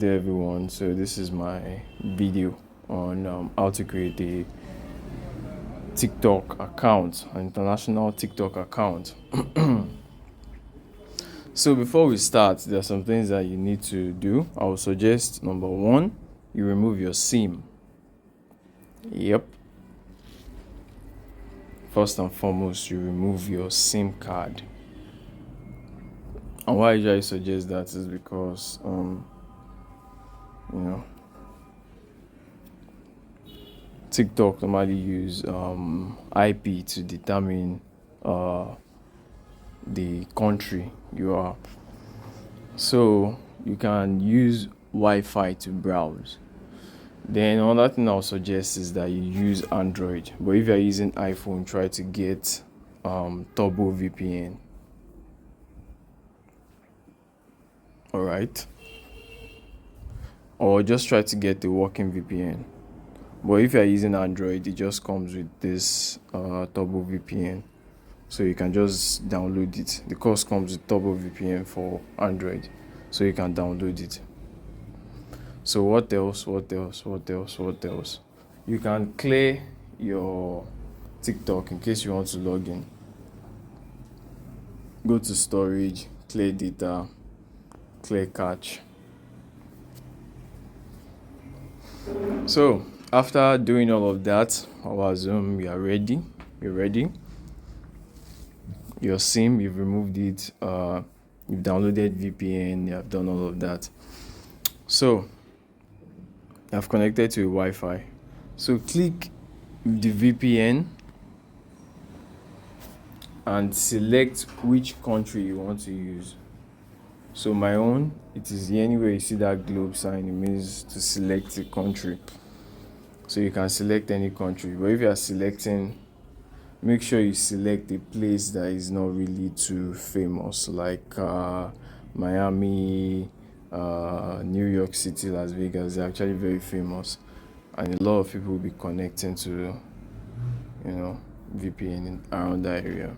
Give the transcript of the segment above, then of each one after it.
there everyone, so this is my video on how to create a TikTok account, an international TikTok account. So before we start, there are some things that you need to do. I would suggest number one, you remove your SIM. Yep. First and foremost, you remove your SIM card. And why I usually suggest that is because TikTok normally use IP to determine the country you are. So you can use Wi-Fi to browse. Then another thing I'll suggest is that you use Android. But if you're using iPhone, try to get Turbo VPN. Alright. Or just try to get the working VPN. But if you're using Android, it just comes with this Turbo VPN. So you can just download it. The course comes with Turbo VPN for Android. So you can download it. So what else? You can clear your TikTok in case you want to log in. Go to storage, clear data, clear cache. So after doing all of that, I'll assume you are ready. You're ready. Your SIM, you've removed it. You've downloaded VPN. You have done all of that. So I've connected to a Wi-Fi. So click the VPN and select which country you want to use. So my own, it is anywhere you see that globe sign, it means to select a country. So you can select any country, but if you are selecting, make sure you select a place that is not really too famous, like Miami, New York City, Las Vegas. They're actually very famous, and a lot of people will be connecting to, VPN around that area.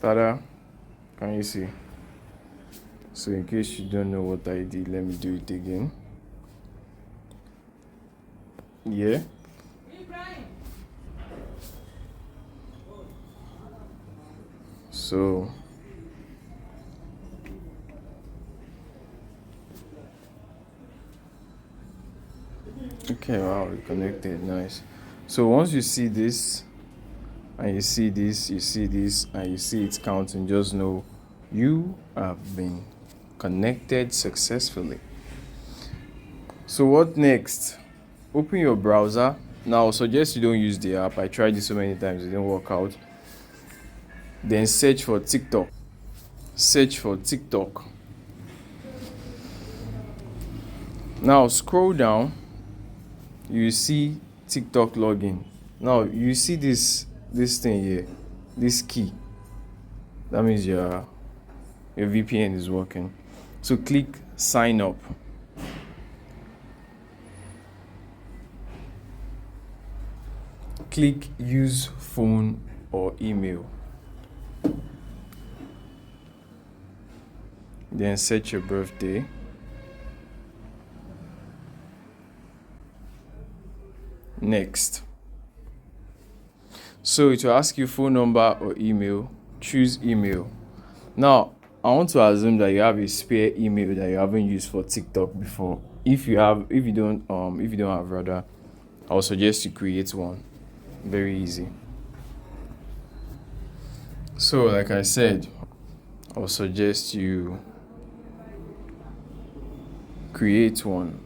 Tada! Can you see? So in case you don't know what I did, let me do it again. Yeah. So okay, wow, we connected, nice. So once you see this, and you see this, and you see it's counting, just know you have been connected successfully. So what next? Open your browser. Now, I suggest you don't use the app. I tried this so many times, it didn't work out. Then search for TikTok. Now scroll down. You see TikTok login. Now you see this thing here, this key. That means your VPN is working. So click sign up. Click use phone or email. Then set your birthday. Next. So it will ask you phone number or email. Choose email. Now I want to assume that you have a spare email that you haven't used for TikTok before. If you don't have rather, I would suggest you create one. Very easy. So like I said, I would suggest you create one.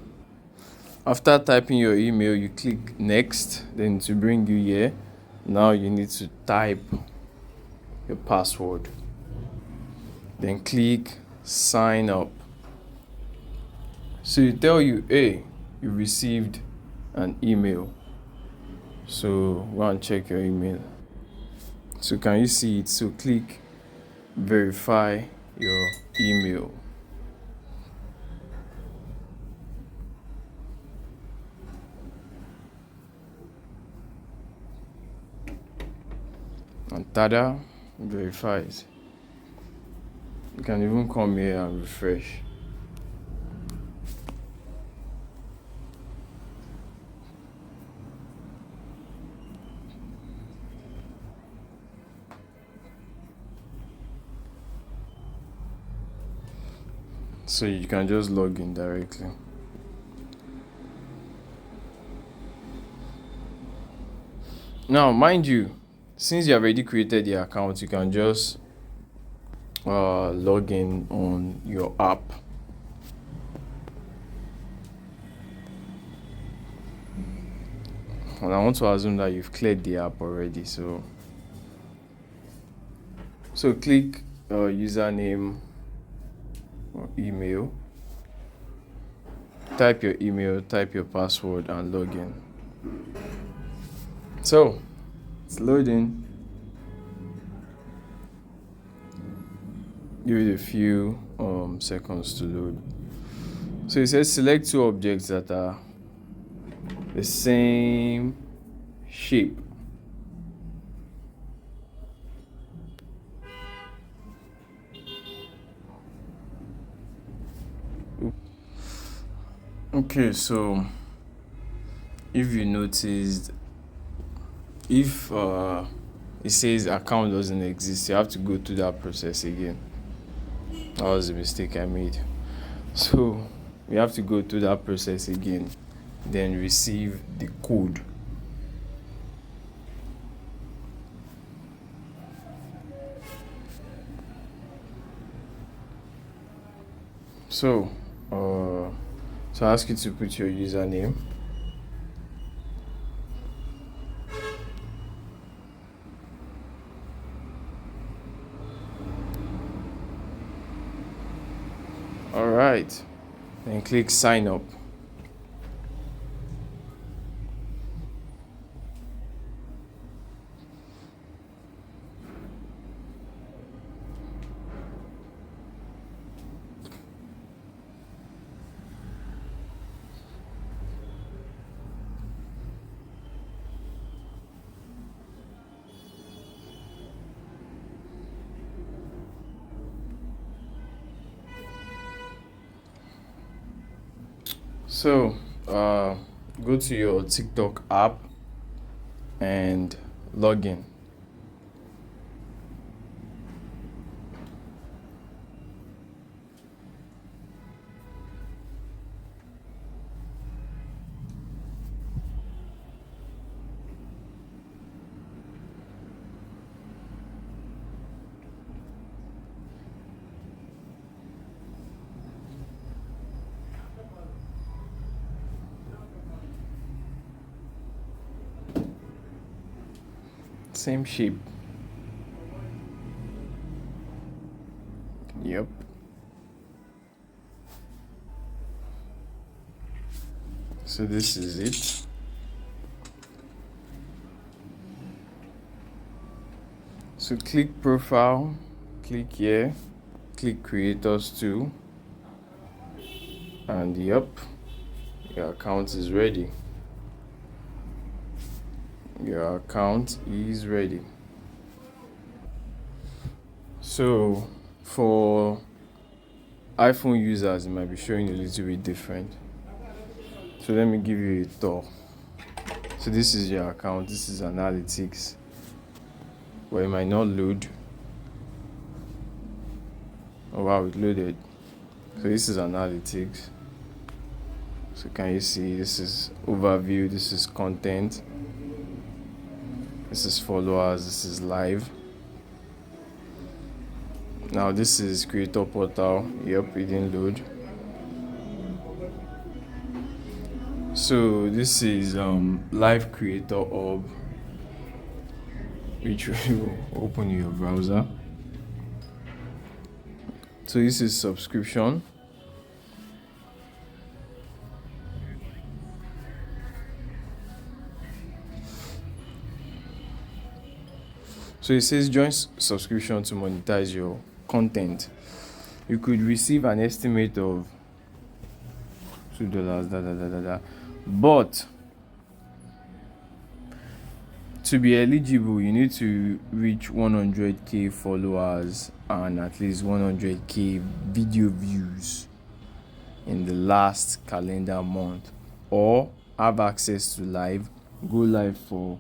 After typing your email, you click next, then to bring you here. Now you need to type your password. Then click sign up. So it tell you, hey, you received an email. So go and check your email. So can you see it? So click verify your email. And tada, verifies. You can even come here and refresh. So you can just log in directly. Now, mind you, since you have already created the account, you can just log in on your app. And I want to assume that you've cleared the app already. So click username or email. Type your email, type your password, and log in. So it's loading. Give it a few seconds to load. So it says select two objects that are the same shape. Okay, so if you noticed, if it says account doesn't exist, you have to go through that process again. That was a mistake I made. So we have to go through that process again, then receive the code. So I ask you to put your username. All right, then click sign up. So go to your TikTok app and log in. Same shape. Yep. So this is it. So click profile, click here, click creators too, and yep, your account is ready. Your account is ready. So for iPhone users, it might be showing a little bit different. So let me give you a tour. So this is your account. This is analytics. Well, it might not load. Oh wow, it loaded. So this is analytics. So can you see, this is overview, this is content, this is followers, this is live. Now this is creator portal. Yep, it didn't load. So this is live creator hub, which will open your browser. So this is subscription. So it says join subscription to monetize your content. You could receive an estimate of $2, but to be eligible, you need to reach 100k followers and at least 100k video views in the last calendar month, or have access to go live for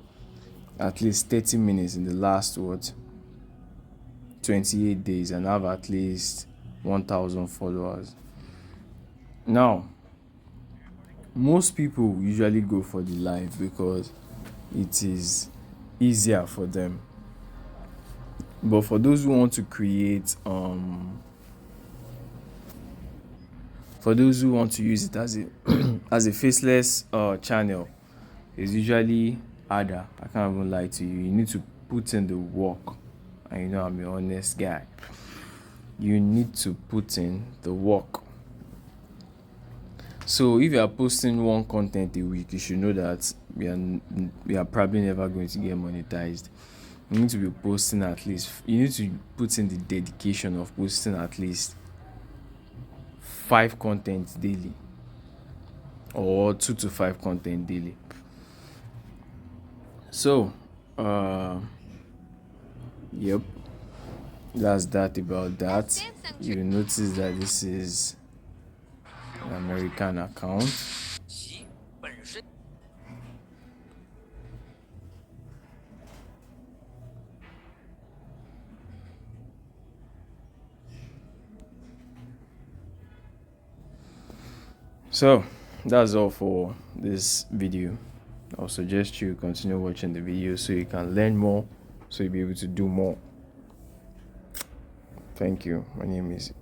at least 30 minutes in the last 28 days and have at least 1000 followers. Now, most people usually go for the live because it is easier for them. But for those who want to create for those who want to use it as a as a faceless channel, it's usually harder. I can't even lie to you. You need to put in the work, and you know I'm an honest guy. You need to put in the work. So if you are posting one content a week, you should know that we are probably never going to get monetized. You need to be posting at least. You need to put in the dedication of posting at least 5 content daily, or 2 to 5 content daily. So, yep, that's that about that. You notice that this is an American account. So that's all for this video. I'll suggest you continue watching the video so you can learn more, so you'll be able to do more. Thank you. My name is